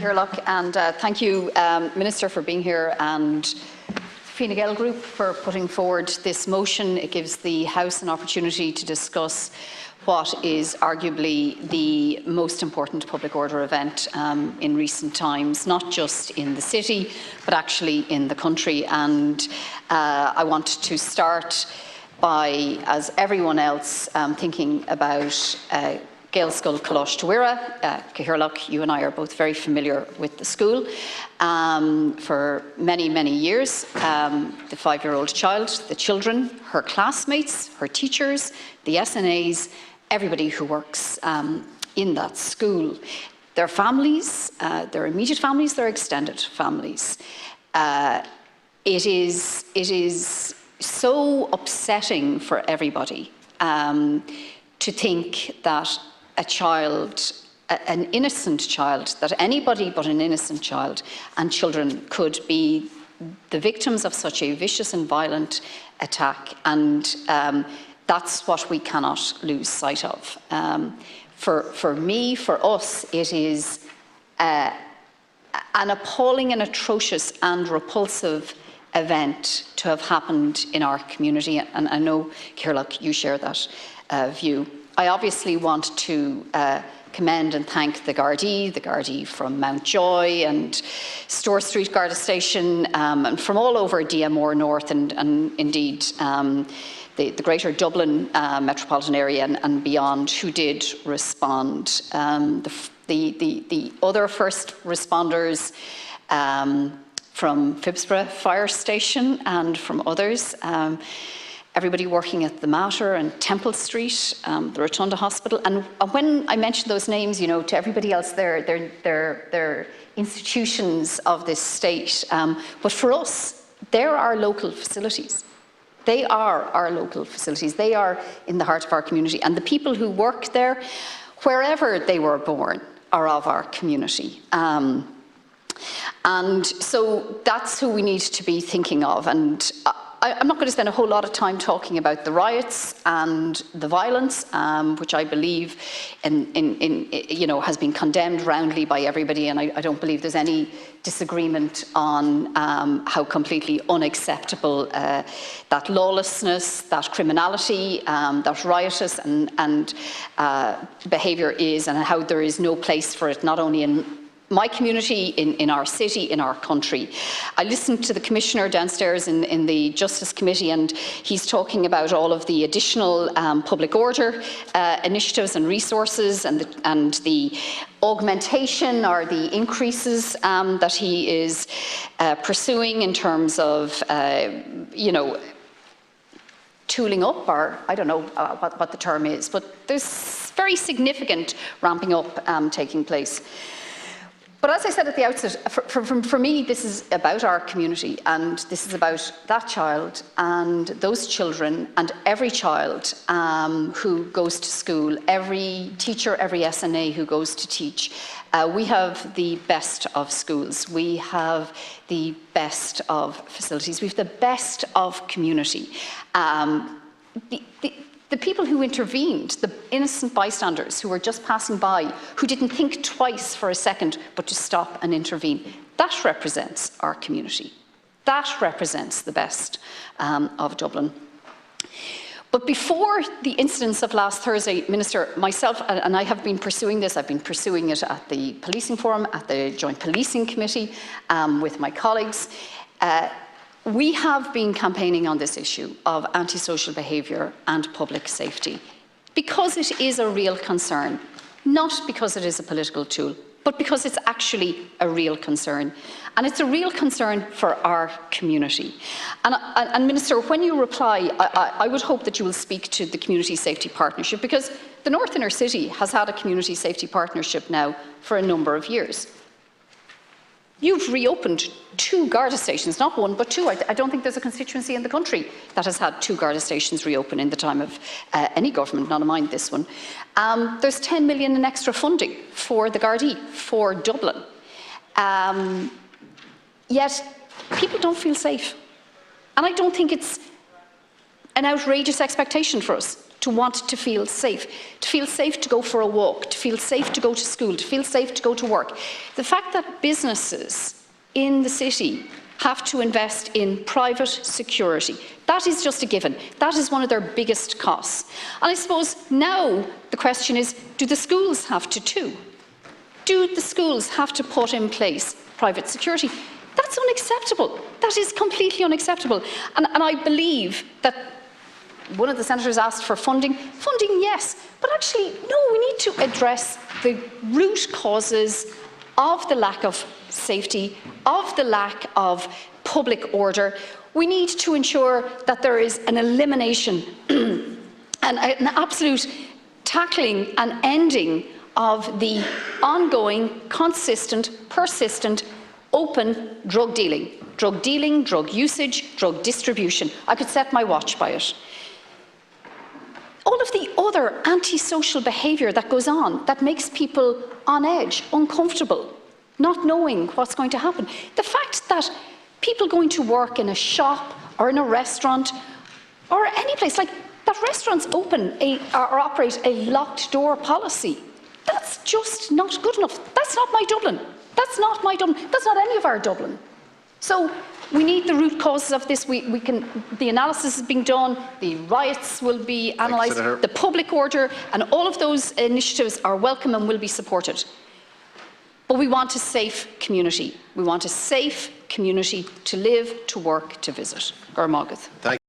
Cearlach, and thank you, Minister, for being here, and Fine Gael Group for putting forward this motion. It gives the House an opportunity to discuss what is arguably the most important public order event in recent times, not just in the city, but actually in the country. And I want to start by, as everyone else, thinking about Gaelscoil Coláiste Mhuire. Cearlach, you and I are both very familiar with the school for many, many years. The 5-year-old child, the children, her classmates, her teachers, the SNAs, everybody who works in that school. Their families, their immediate families, their extended families. It is so upsetting for everybody to think that a child, an innocent child, that anybody but an innocent child and children could be the victims of such a vicious and violent attack. And that's what we cannot lose sight of. For me, for us, it is an appalling and atrocious and repulsive event to have happened in our community, and I know, Cearlach, you share that view. I obviously want to commend and thank the Gardaí from Mountjoy and Store Street Garda Station, and from all over DMR North and indeed the greater Dublin metropolitan area and beyond, who did respond. The other first responders from Phibsborough Fire Station and from others, everybody working at the Mater and Temple Street, the Rotunda Hospital. And when I mention those names, you know, to everybody else, they're institutions of this state. But for us, they're our local facilities. They are our local facilities. They are in the heart of our community. And the people who work there, wherever they were born, are of our community. And so that's who we need to be thinking of. And I'm not going to spend a whole lot of time talking about the riots and the violence, which I believe has been condemned roundly by everybody, and I don't believe there's any disagreement on how completely unacceptable that lawlessness, that criminality, that riotous and behaviour is, and how there is no place for it, not only in my community, in our city, in our country. I listened to the Commissioner downstairs in the Justice Committee, and he's talking about all of the additional public order initiatives and resources and the augmentation or the increases that he is pursuing in terms of, tooling up, or I don't know what the term is, but there's very significant ramping up taking place. But as I said at the outset, for me, this is about our community, and this is about that child and those children and every child who goes to school, every teacher, every SNA who goes to teach. We have the best of schools. We have the best of facilities. We have the best of community. The people who intervened, the innocent bystanders who were just passing by, who didn't think twice for a second but to stop and intervene, that represents our community. That represents the best of Dublin. But before the incidents of last Thursday, Minister, myself and I have been pursuing this. I've been pursuing it at the Policing Forum, at the Joint Policing Committee, with my colleagues. We have been campaigning on this issue of antisocial behaviour and public safety because it is a real concern, not because it is a political tool, but because it's actually a real concern. And it's a real concern for our community. And Minister, when you reply, I would hope that you will speak to the Community Safety Partnership, because the North Inner City has had a Community Safety Partnership now for a number of years. You've reopened 2 Garda stations, not 1, but 2. I don't think there's a constituency in the country that has had 2 Garda stations reopen in the time of any government, not of mine, this one. There's 10 million in extra funding for the Gardaí, for Dublin. Yet people don't feel safe. And I don't think it's an outrageous expectation for us to want to feel safe to go for a walk, to feel safe to go to school, to feel safe to go to work. The fact that businesses in the city have to invest in private security, that is just a given. That is one of their biggest costs. And I suppose now the question is, do the schools have to too? Do the schools have to put in place private security? That's unacceptable. That is completely unacceptable. And I believe that one of the senators asked for funding. Funding, yes, but actually, no, we need to address the root causes of the lack of safety, of the lack of public order. We need to ensure that there is an elimination and an absolute tackling and ending of the ongoing, consistent, persistent, open drug dealing, drug usage, drug distribution. I could set my watch by it. All of the other antisocial behaviour that goes on, that makes people on edge, uncomfortable, not knowing what's going to happen. The fact that people going to work in a shop or in a restaurant or any place, like that restaurants open or operate a locked door policy, that's just not good enough. That's not my Dublin. That's not my Dublin. That's not any of our Dublin. So we need the root causes of this. The analysis is being done. The riots will be analysed. The public order and all of those initiatives are welcome and will be supported. But we want a safe community. We want a safe community to live, to work, to visit. Gormagat.